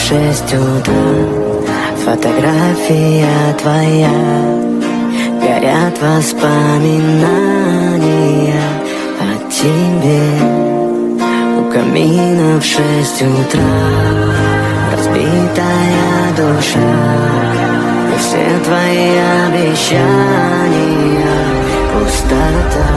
6 утра. Фотография твоя, горят воспоминания о тебе. У камина в 6 утра, разбитая душа, и все твои обещания пустота.